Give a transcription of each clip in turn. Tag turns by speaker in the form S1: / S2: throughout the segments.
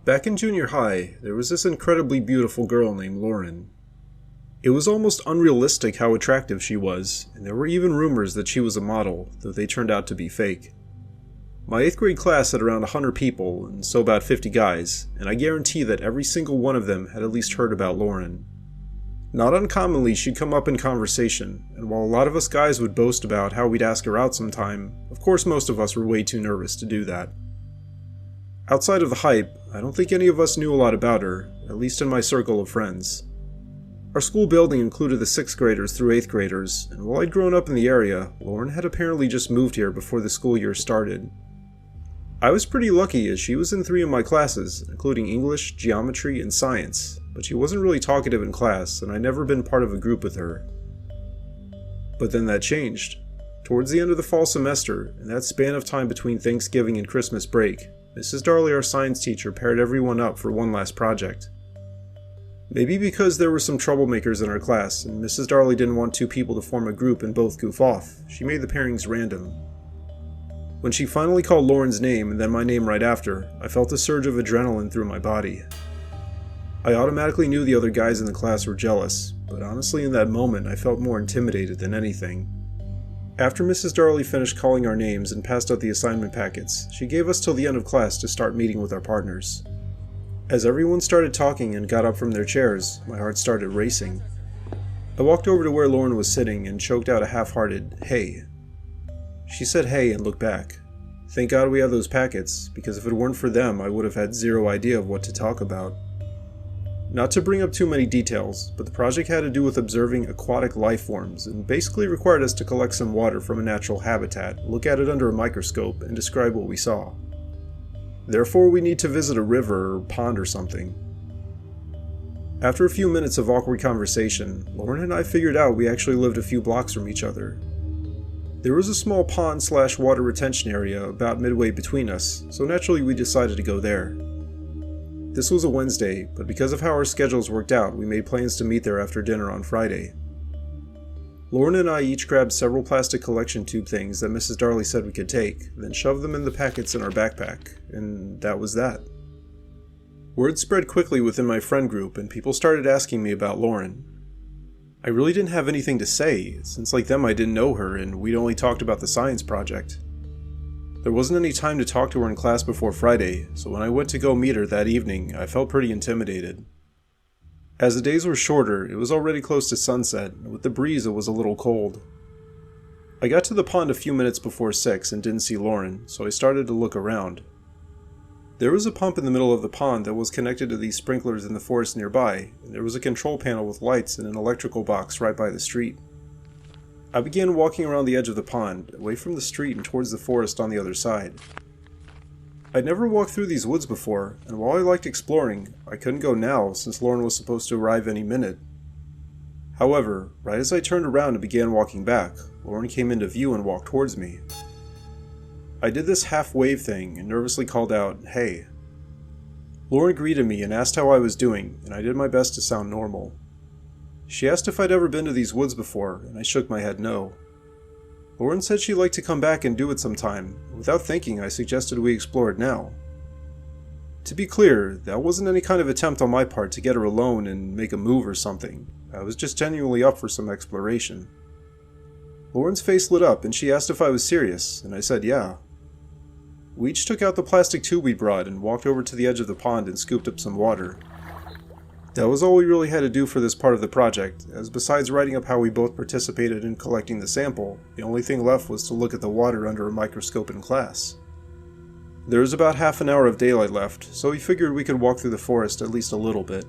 S1: Back in junior high, there was this incredibly beautiful girl named Lauren. It was almost unrealistic how attractive she was, and there were even rumors that she was a model, though they turned out to be fake. My 8th grade class had around 100 people, and so about 50 guys, and I guarantee that every single one of them had at least heard about Lauren. Not uncommonly, she'd come up in conversation, and while a lot of us guys would boast about how we'd ask her out sometime, of course most of us were way too nervous to do that. Outside of the hype, I don't think any of us knew a lot about her, at least in my circle of friends. Our school building included the 6th graders through 8th graders, and while I'd grown up in the area, Lauren had apparently just moved here before the school year started. I was pretty lucky as she was in 3 of my classes, including English, Geometry, and Science, but she wasn't really talkative in class, and I'd never been part of a group with her. But then that changed. Towards the end of the fall semester, in that span of time between Thanksgiving and Christmas break, Mrs. Darley, our science teacher, paired everyone up for one last project. Maybe because there were some troublemakers in our class, and Mrs. Darley didn't want 2 people to form a group and both goof off, she made the pairings random. When she finally called Lauren's name and then my name right after, I felt a surge of adrenaline through my body. I automatically knew the other guys in the class were jealous, but honestly in that moment I felt more intimidated than anything. After Mrs. Darley finished calling our names and passed out the assignment packets, she gave us till the end of class to start meeting with our partners. As everyone started talking and got up from their chairs, my heart started racing. I walked over to where Lauren was sitting and choked out a half-hearted, "Hey." She said hey and looked back. Thank God we had those packets, because if it weren't for them I would have had zero idea of what to talk about. Not to bring up too many details, but the project had to do with observing aquatic life forms and basically required us to collect some water from a natural habitat, look at it under a microscope, and describe what we saw. Therefore, we need to visit a river or pond or something. After a few minutes of awkward conversation, Lauren and I figured out we actually lived a few blocks from each other. There was a small pond/water retention area about midway between us, so naturally we decided to go there. This was a Wednesday, but because of how our schedules worked out, we made plans to meet there after dinner on Friday. Lauren and I each grabbed several plastic collection tube things that Mrs. Darley said we could take, then shoved them in the packets in our backpack, and that was that. Word spread quickly within my friend group, and people started asking me about Lauren. I really didn't have anything to say, since like them I didn't know her and we'd only talked about the science project. There wasn't any time to talk to her in class before Friday, so when I went to go meet her that evening, I felt pretty intimidated. As the days were shorter, it was already close to sunset, and with the breeze it was a little cold. I got to the pond a few minutes before 6 and didn't see Lauren, so I started to look around. There was a pump in the middle of the pond that was connected to these sprinklers in the forest nearby, and there was a control panel with lights and an electrical box right by the street. I began walking around the edge of the pond, away from the street and towards the forest on the other side. I'd never walked through these woods before, and while I liked exploring, I couldn't go now since Lauren was supposed to arrive any minute. However, right as I turned around and began walking back, Lauren came into view and walked towards me. I did this half-wave thing and nervously called out, "Hey." Lauren greeted me and asked how I was doing, and I did my best to sound normal. She asked if I'd ever been to these woods before, and I shook my head no. Lauren said she'd like to come back and do it sometime. Without thinking, I suggested we explore it now. To be clear, that wasn't any kind of attempt on my part to get her alone and make a move or something. I was just genuinely up for some exploration. Lauren's face lit up and she asked if I was serious, and I said yeah. We each took out the plastic tube we brought and walked over to the edge of the pond and scooped up some water. That was all we really had to do for this part of the project, as besides writing up how we both participated in collecting the sample, the only thing left was to look at the water under a microscope in class. There was about half an hour of daylight left, so we figured we could walk through the forest at least a little bit.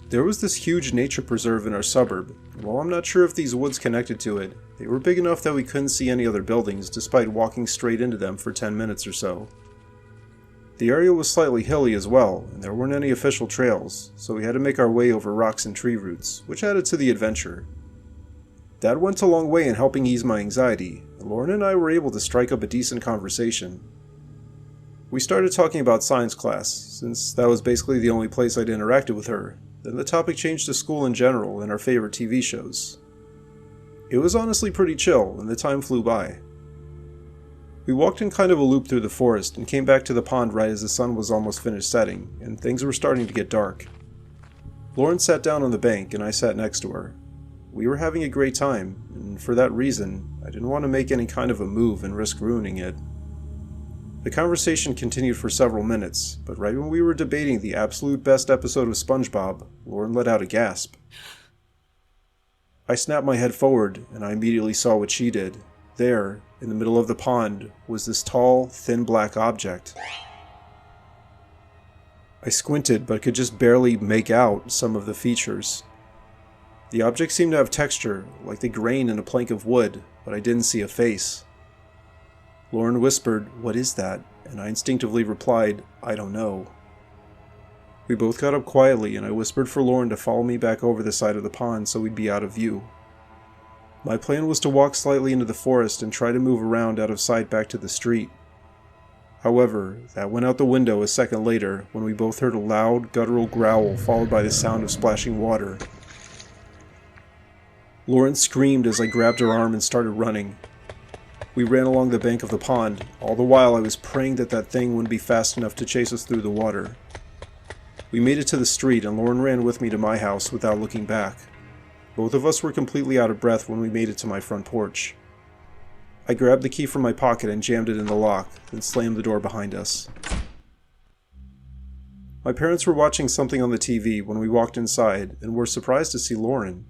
S1: There was this huge nature preserve in our suburb, and while I'm not sure if these woods connected to it, they were big enough that we couldn't see any other buildings despite walking straight into them for 10 minutes or so. The area was slightly hilly as well, and there weren't any official trails, so we had to make our way over rocks and tree roots, which added to the adventure. That went a long way in helping ease my anxiety, and Lauren and I were able to strike up a decent conversation. We started talking about science class, since that was basically the only place I'd interacted with her. Then the topic changed to school in general and our favorite TV shows. It was honestly pretty chill, and the time flew by. We walked in kind of a loop through the forest and came back to the pond right as the sun was almost finished setting, and things were starting to get dark. Lauren sat down on the bank and I sat next to her. We were having a great time, and for that reason, I didn't want to make any kind of a move and risk ruining it. The conversation continued for several minutes, but right when we were debating the absolute best episode of SpongeBob, Lauren let out a gasp. I snapped my head forward, and I immediately saw what she did. There, in the middle of the pond, was this tall, thin black object. I squinted, but could just barely make out some of the features. The object seemed to have texture, like the grain in a plank of wood, but I didn't see a face. Lauren whispered, "What is that?" and I instinctively replied, "I don't know." We both got up quietly and I whispered for Lauren to follow me back over the side of the pond so we'd be out of view. My plan was to walk slightly into the forest and try to move around out of sight back to the street. However, that went out the window a second later when we both heard a loud, guttural growl followed by the sound of splashing water. Lauren screamed as I grabbed her arm and started running. We ran along the bank of the pond, all the while I was praying that that thing wouldn't be fast enough to chase us through the water. We made it to the street and Lauren ran with me to my house without looking back. Both of us were completely out of breath when we made it to my front porch. I grabbed the key from my pocket and jammed it in the lock, then slammed the door behind us. My parents were watching something on the TV when we walked inside and were surprised to see Lauren.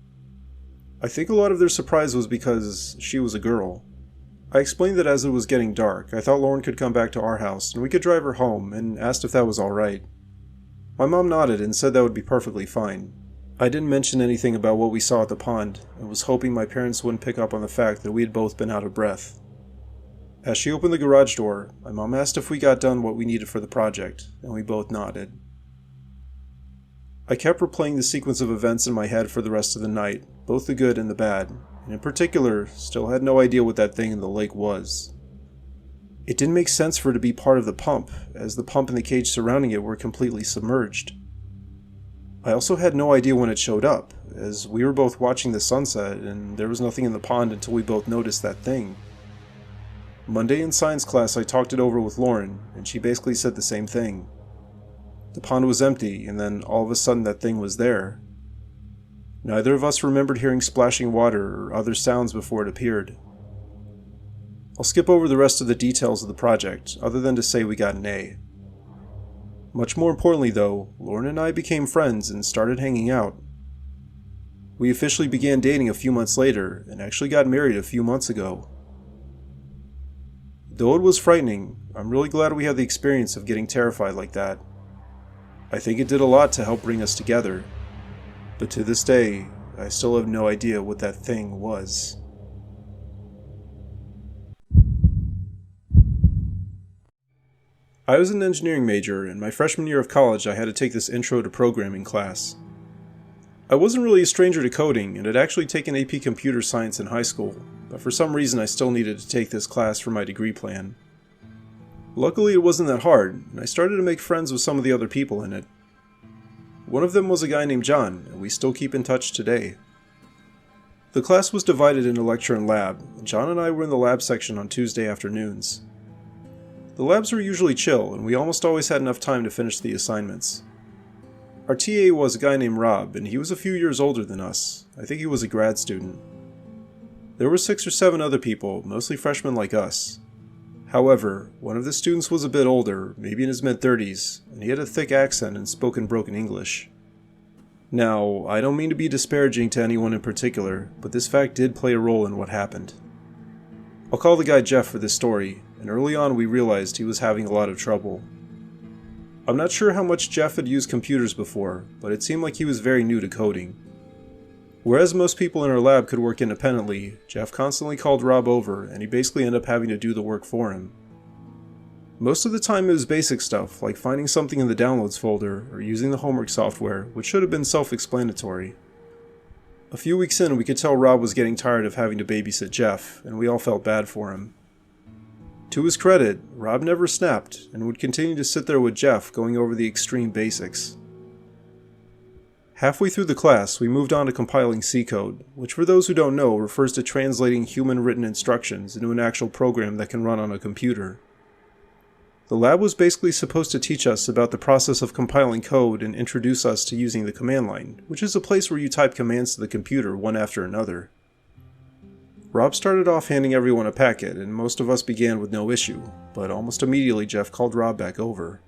S1: I think a lot of their surprise was because she was a girl. I explained that as it was getting dark, I thought Lauren could come back to our house and we could drive her home, and asked if that was alright. My mom nodded and said that would be perfectly fine. I didn't mention anything about what we saw at the pond, and was hoping my parents wouldn't pick up on the fact that we had both been out of breath. As she opened the garage door, my mom asked if we got done what we needed for the project, and we both nodded. I kept replaying the sequence of events in my head for the rest of the night, both the good and the bad, and in particular, still had no idea what that thing in the lake was. It didn't make sense for it to be part of the pump, as the pump and the cage surrounding it were completely submerged. I also had no idea when it showed up, as we were both watching the sunset and there was nothing in the pond until we both noticed that thing. Monday in science class I talked it over with Lauren, and she basically said the same thing. The pond was empty, and then all of a sudden that thing was there. Neither of us remembered hearing splashing water or other sounds before it appeared. I'll skip over the rest of the details of the project, other than to say we got an A. Much more importantly though, Lauren and I became friends and started hanging out. We officially began dating a few months later, and actually got married a few months ago. Though it was frightening, I'm really glad we had the experience of getting terrified like that. I think it did a lot to help bring us together, but to this day, I still have no idea what that thing was. I was an engineering major, and my freshman year of college I had to take this intro to programming class. I wasn't really a stranger to coding, and had actually taken AP Computer Science in high school, but for some reason I still needed to take this class for my degree plan. Luckily it wasn't that hard, and I started to make friends with some of the other people in it. One of them was a guy named John, and we still keep in touch today. The class was divided into lecture and lab, and John and I were in the lab section on Tuesday afternoons. The labs were usually chill, and we almost always had enough time to finish the assignments. Our TA was a guy named Rob, and he was a few years older than us. I think he was a grad student. There were 6 or 7 other people, mostly freshmen like us. However, one of the students was a bit older, maybe in his mid-30s, and he had a thick accent and spoke in broken English. Now, I don't mean to be disparaging to anyone in particular, but this fact did play a role in what happened. I'll call the guy Jeff for this story, and early on we realized he was having a lot of trouble. I'm not sure how much Jeff had used computers before, but it seemed like he was very new to coding. Whereas most people in our lab could work independently, Jeff constantly called Rob over, and he basically ended up having to do the work for him. Most of the time it was basic stuff, like finding something in the downloads folder, or using the homework software, which should have been self-explanatory. A few weeks in, we could tell Rob was getting tired of having to babysit Jeff, and we all felt bad for him. To his credit, Rob never snapped, and would continue to sit there with Jeff going over the extreme basics. Halfway through the class, we moved on to compiling C code, which for those who don't know refers to translating human-written instructions into an actual program that can run on a computer. The lab was basically supposed to teach us about the process of compiling code and introduce us to using the command line, which is a place where you type commands to the computer one after another. Rob started off handing everyone a packet, and most of us began with no issue, but almost immediately Jeff called Rob back over.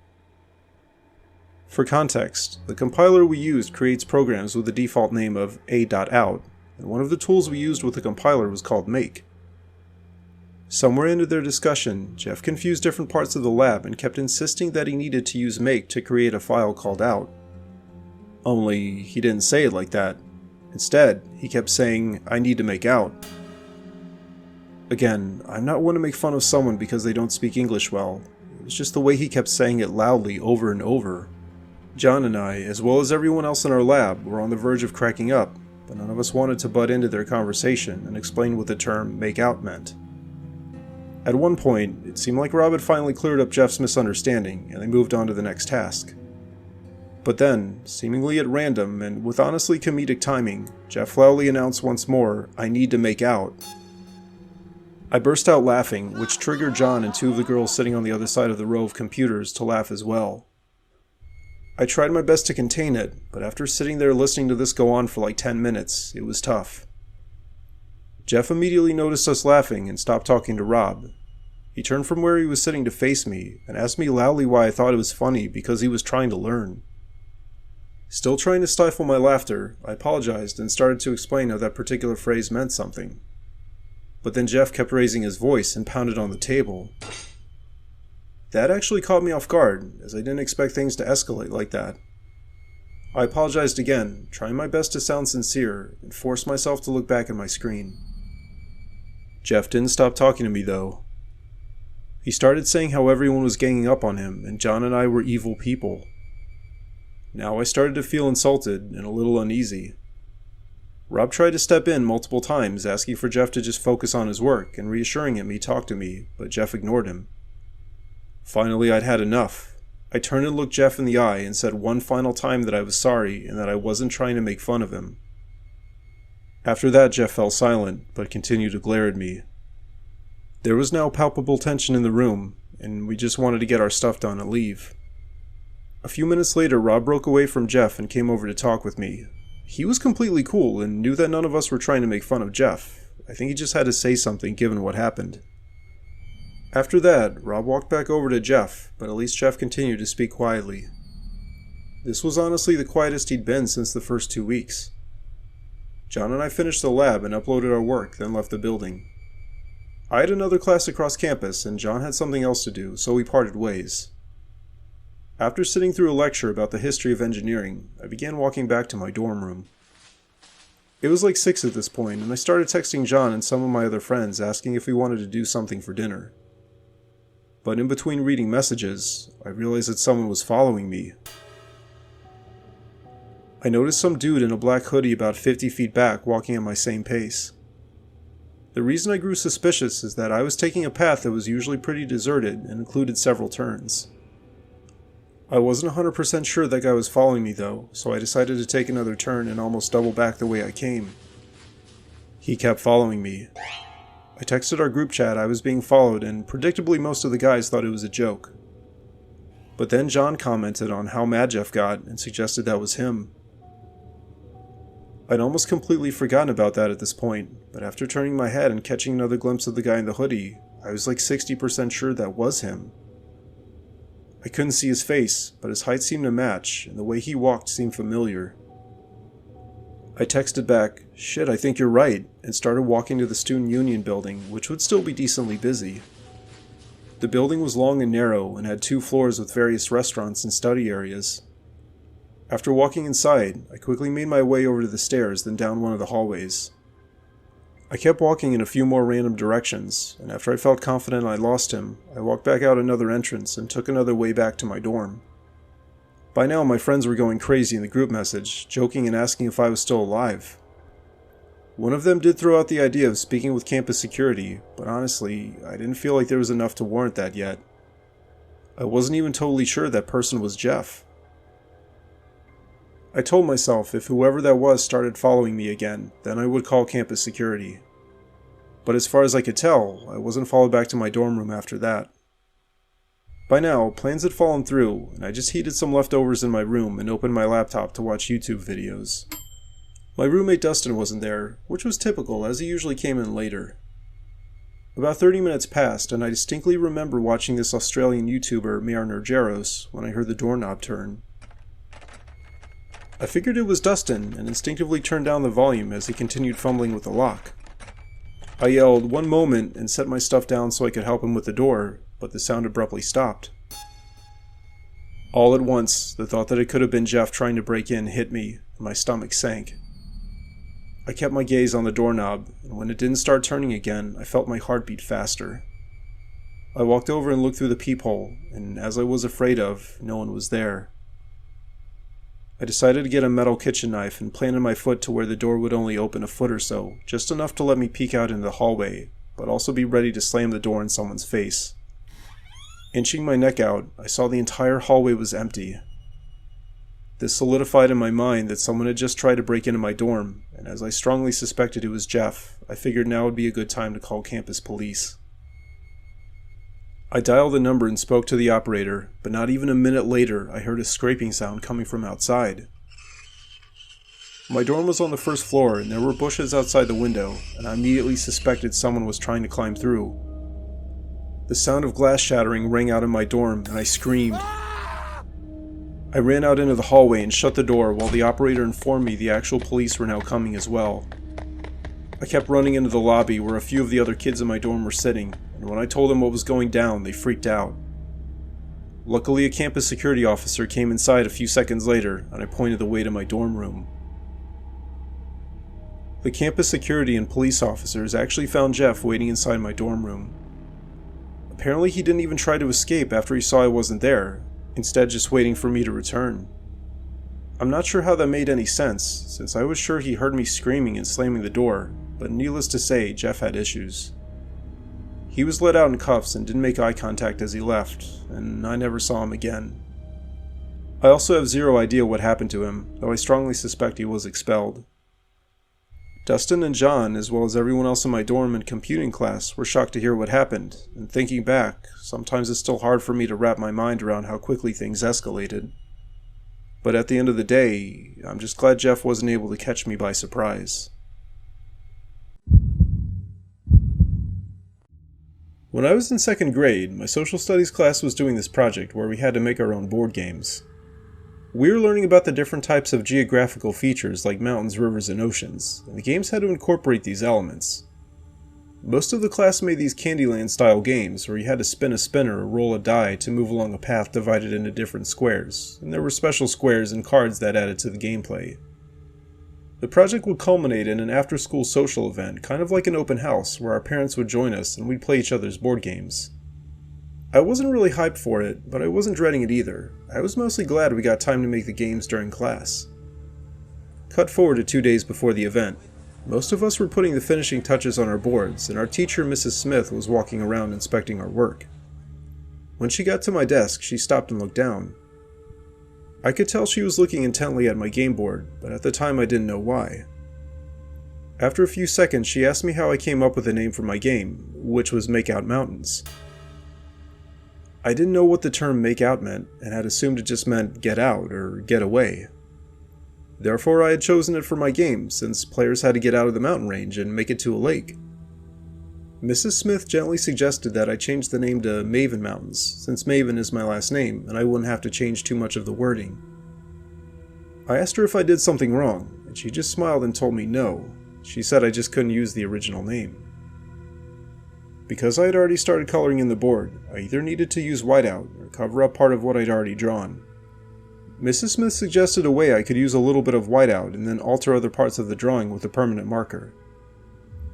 S1: For context, the compiler we used creates programs with the default name of a.out, and one of the tools we used with the compiler was called make. Somewhere into their discussion, Jeff confused different parts of the lab and kept insisting that he needed to use make to create a file called out. Only, he didn't say it like that. Instead, he kept saying, "I need to make out." Again, I'm not one to make fun of someone because they don't speak English well. It was just the way he kept saying it loudly over and over. John and I, as well as everyone else in our lab, were on the verge of cracking up, but none of us wanted to butt into their conversation and explain what the term make out meant. At one point, it seemed like Rob had finally cleared up Jeff's misunderstanding, and they moved on to the next task. But then, seemingly at random and with honestly comedic timing, Jeff loudly announced once more, "I need to make out." I burst out laughing, which triggered John and two of the girls sitting on the other side of the row of computers to laugh as well. I tried my best to contain it, but after sitting there listening to this go on for like 10 minutes, it was tough. Jeff immediately noticed us laughing and stopped talking to Rob. He turned from where he was sitting to face me and asked me loudly why I thought it was funny because he was trying to learn. Still trying to stifle my laughter, I apologized and started to explain how that particular phrase meant something. But then Jeff kept raising his voice and pounded on the table. That actually caught me off guard, as I didn't expect things to escalate like that. I apologized again, trying my best to sound sincere, and forced myself to look back at my screen. Jeff didn't stop talking to me though. He started saying how everyone was ganging up on him, and John and I were evil people. Now I started to feel insulted and a little uneasy. Rob tried to step in multiple times, asking for Jeff to just focus on his work and reassuring him he'd talk to me, but Jeff ignored him. Finally, I'd had enough. I turned and looked Jeff in the eye and said one final time that I was sorry and that I wasn't trying to make fun of him. After that, Jeff fell silent, but continued to glare at me. There was now palpable tension in the room, and we just wanted to get our stuff done and leave. A few minutes later, Rob broke away from Jeff and came over to talk with me. He was completely cool and knew that none of us were trying to make fun of Jeff. I think he just had to say something given what happened. After that, Rob walked back over to Jeff, but at least Jeff continued to speak quietly. This was honestly the quietest he'd been since the first 2 weeks. John and I finished the lab and uploaded our work, then left the building. I had another class across campus, and John had something else to do, so we parted ways. After sitting through a lecture about the history of engineering, I began walking back to my dorm room. It was like 6 at this point, and I started texting John and some of my other friends asking if we wanted to do something for dinner. But in between reading messages, I realized that someone was following me. I noticed some dude in a black hoodie about 50 feet back walking at my same pace. The reason I grew suspicious is that I was taking a path that was usually pretty deserted and included several turns. I wasn't 100% sure that guy was following me though, so I decided to take another turn and almost double back the way I came. He kept following me. I texted our group chat I was being followed, and predictably most of the guys thought it was a joke. But then John commented on how mad Jeff got and suggested that was him. I'd almost completely forgotten about that at this point, but after turning my head and catching another glimpse of the guy in the hoodie, I was like 60% sure that was him. I couldn't see his face, but his height seemed to match, and the way he walked seemed familiar. I texted back, "Shit, I think you're right," and started walking to the Student Union building, which would still be decently busy. The building was long and narrow and had 2 floors with various restaurants and study areas. After walking inside, I quickly made my way over to the stairs, then down one of the hallways. I kept walking in a few more random directions, and after I felt confident I lost him, I walked back out another entrance and took another way back to my dorm. By now, my friends were going crazy in the group message, joking and asking if I was still alive. One of them did throw out the idea of speaking with campus security, but honestly, I didn't feel like there was enough to warrant that yet. I wasn't even totally sure that person was Jeff. I told myself if whoever that was started following me again, then I would call campus security. But as far as I could tell, I wasn't followed back to my dorm room after that. By now, plans had fallen through, and I just heated some leftovers in my room and opened my laptop to watch YouTube videos. My roommate Dustin wasn't there, which was typical as he usually came in later. About 30 minutes passed, and I distinctly remember watching this Australian YouTuber, Nergeros, when I heard the doorknob turn. I figured it was Dustin, and instinctively turned down the volume as he continued fumbling with the lock. I yelled, "One moment," and set my stuff down so I could help him with the door, but the sound abruptly stopped. All at once, the thought that it could have been Jeff trying to break in hit me, and my stomach sank. I kept my gaze on the doorknob, and when it didn't start turning again, I felt my heart beat faster. I walked over and looked through the peephole, and as I was afraid of, no one was there. I decided to get a metal kitchen knife and planted my foot to where the door would only open a foot or so, just enough to let me peek out into the hallway, but also be ready to slam the door in someone's face. Inching my neck out, I saw the entire hallway was empty. This solidified in my mind that someone had just tried to break into my dorm, and as I strongly suspected it was Jeff, I figured now would be a good time to call campus police. I dialed the number and spoke to the operator, but not even a minute later I heard a scraping sound coming from outside. My dorm was on the first floor and there were bushes outside the window, and I immediately suspected someone was trying to climb through. The sound of glass shattering rang out in my dorm and I screamed. I ran out into the hallway and shut the door while the operator informed me the actual police were now coming as well. I kept running into the lobby where a few of the other kids in my dorm were sitting, and when I told them what was going down, they freaked out. Luckily, a campus security officer came inside a few seconds later, and I pointed the way to my dorm room. The campus security and police officers actually found Jeff waiting inside my dorm room. Apparently, he didn't even try to escape after he saw I wasn't there, instead just waiting for me to return. I'm not sure how that made any sense, since I was sure he heard me screaming and slamming the door, but needless to say, Jeff had issues. He was let out in cuffs and didn't make eye contact as he left, and I never saw him again. I also have zero idea what happened to him, though I strongly suspect he was expelled. Dustin and John, as well as everyone else in my dorm and computing class, were shocked to hear what happened, and thinking back, sometimes it's still hard for me to wrap my mind around how quickly things escalated. But at the end of the day, I'm just glad Jeff wasn't able to catch me by surprise. When I was in second grade, my social studies class was doing this project where we had to make our own board games. We were learning about the different types of geographical features like mountains, rivers, and oceans, and the games had to incorporate these elements. Most of the class made these Candyland-style games where you had to spin a spinner or roll a die to move along a path divided into different squares, and there were special squares and cards that added to the gameplay. The project would culminate in an after-school social event, kind of like an open house, where our parents would join us and we'd play each other's board games. I wasn't really hyped for it, but I wasn't dreading it either. I was mostly glad we got time to make the games during class. Cut forward to 2 days before the event. Most of us were putting the finishing touches on our boards, and our teacher, Mrs. Smith, was walking around inspecting our work. When she got to my desk, she stopped and looked down. I could tell she was looking intently at my game board, but at the time I didn't know why. After a few seconds, she asked me how I came up with the name for my game, which was Make Out Mountains. I didn't know what the term make out meant, and had assumed it just meant get out or get away. Therefore, I had chosen it for my game, since players had to get out of the mountain range and make it to a lake. Mrs. Smith gently suggested that I change the name to Maven Mountains, since Maven is my last name, and I wouldn't have to change too much of the wording. I asked her if I did something wrong, and she just smiled and told me no. She said I just couldn't use the original name. Because I had already started coloring in the board, I either needed to use whiteout or cover up part of what I'd already drawn. Mrs. Smith suggested a way I could use a little bit of whiteout and then alter other parts of the drawing with a permanent marker.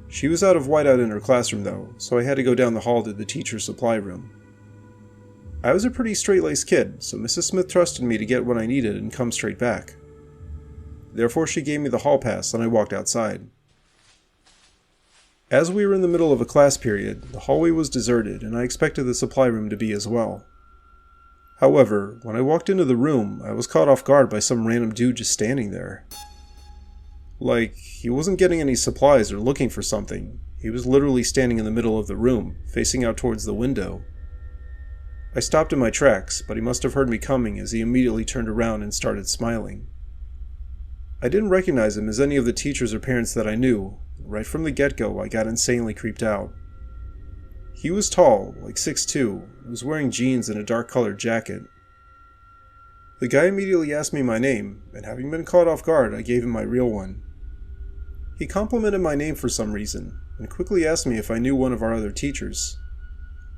S1: She was out of whiteout in her classroom though, so I had to go down the hall to the teacher's supply room. I was a pretty straight-laced kid, so Mrs. Smith trusted me to get what I needed and come straight back. Therefore she gave me the hall pass and I walked outside. As we were in the middle of a class period, the hallway was deserted and I expected the supply room to be as well. However, when I walked into the room, I was caught off guard by some random dude just standing there. Like, he wasn't getting any supplies or looking for something. He was literally standing in the middle of the room, facing out towards the window. I stopped in my tracks, but he must have heard me coming as he immediately turned around and started smiling. I didn't recognize him as any of the teachers or parents that I knew. Right from the get-go, I got insanely creeped out. He was tall, like 6'2", and was wearing jeans and a dark-colored jacket. The guy immediately asked me my name, and having been caught off guard, I gave him my real one. He complimented my name for some reason, and quickly asked me if I knew one of our other teachers.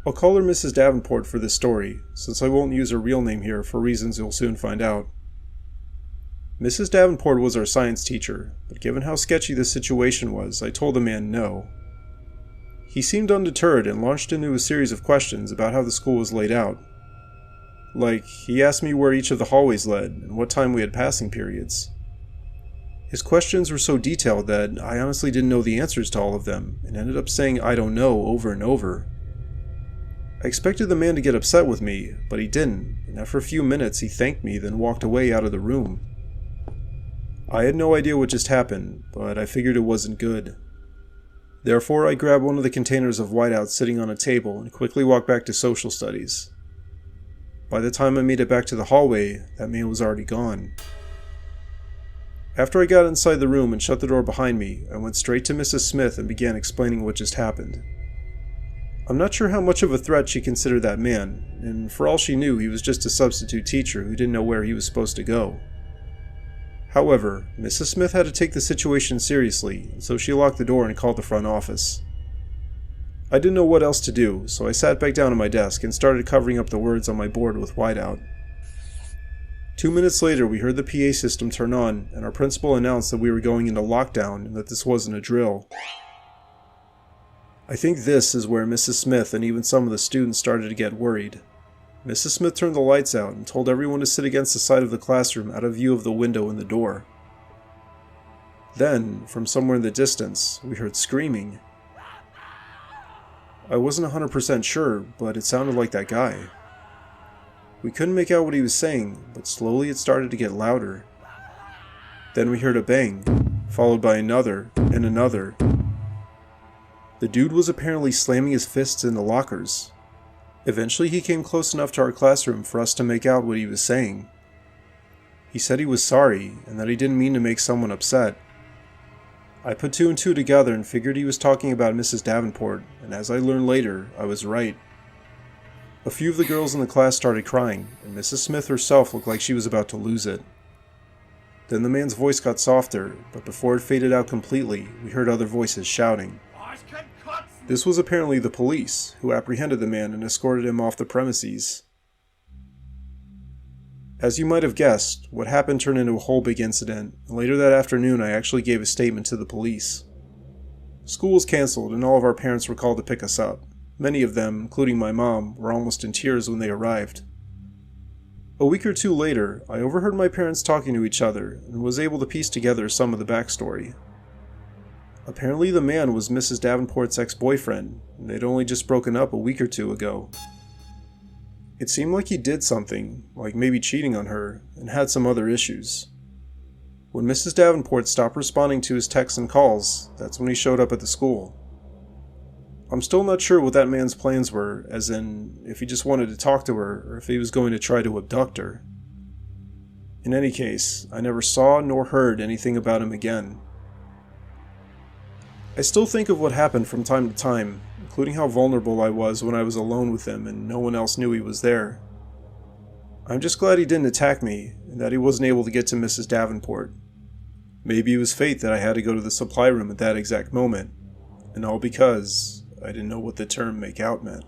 S1: I'll call her Mrs. Davenport for this story, since I won't use her real name here for reasons you'll soon find out. Mrs. Davenport was our science teacher, but given how sketchy the situation was, I told the man no. He seemed undeterred and launched into a series of questions about how the school was laid out. Like, he asked me where each of the hallways led and what time we had passing periods. His questions were so detailed that I honestly didn't know the answers to all of them, and ended up saying I don't know over and over. I expected the man to get upset with me, but he didn't, and after a few minutes he thanked me, then walked away out of the room. I had no idea what just happened, but I figured it wasn't good. Therefore, I grabbed one of the containers of whiteout sitting on a table and quickly walked back to social studies. By the time I made it back to the hallway, that man was already gone. After I got inside the room and shut the door behind me, I went straight to Mrs. Smith and began explaining what just happened. I'm not sure how much of a threat she considered that man, and for all she knew, he was just a substitute teacher who didn't know where he was supposed to go. However, Mrs. Smith had to take the situation seriously, so she locked the door and called the front office. I didn't know what else to do, so I sat back down at my desk and started covering up the words on my board with whiteout. 2 minutes later, we heard the PA system turn on, and our principal announced that we were going into lockdown and that this wasn't a drill. I think this is where Mrs. Smith and even some of the students started to get worried. Mrs. Smith turned the lights out and told everyone to sit against the side of the classroom out of view of the window and the door. Then, from somewhere in the distance, we heard screaming. I wasn't 100% sure, but it sounded like that guy. We couldn't make out what he was saying, but slowly it started to get louder. Then we heard a bang, followed by another, and another. The dude was apparently slamming his fists in the lockers. Eventually he came close enough to our classroom for us to make out what he was saying. He said he was sorry, and that he didn't mean to make someone upset. I put 2 and 2 together and figured he was talking about Mrs. Davenport, and as I learned later, I was right. A few of the girls in the class started crying, and Mrs. Smith herself looked like she was about to lose it. Then the man's voice got softer, but before it faded out completely, we heard other voices shouting. This was apparently the police, who apprehended the man and escorted him off the premises. As you might have guessed, what happened turned into a whole big incident, and later that afternoon I actually gave a statement to the police. School was cancelled and all of our parents were called to pick us up. Many of them, including my mom, were almost in tears when they arrived. A week or 2 later, I overheard my parents talking to each other and was able to piece together some of the backstory. Apparently the man was Mrs. Davenport's ex-boyfriend, and they'd only just broken up a week or 2 ago. It seemed like he did something, like maybe cheating on her, and had some other issues. When Mrs. Davenport stopped responding to his texts and calls, that's when he showed up at the school. I'm still not sure what that man's plans were, as in, if he just wanted to talk to her, or if he was going to try to abduct her. In any case, I never saw nor heard anything about him again. I still think of what happened from time to time, including how vulnerable I was when I was alone with him and no one else knew he was there. I'm just glad he didn't attack me, and that he wasn't able to get to Mrs. Davenport. Maybe it was fate that I had to go to the supply room at that exact moment, and all because I didn't know what the term "make out" meant.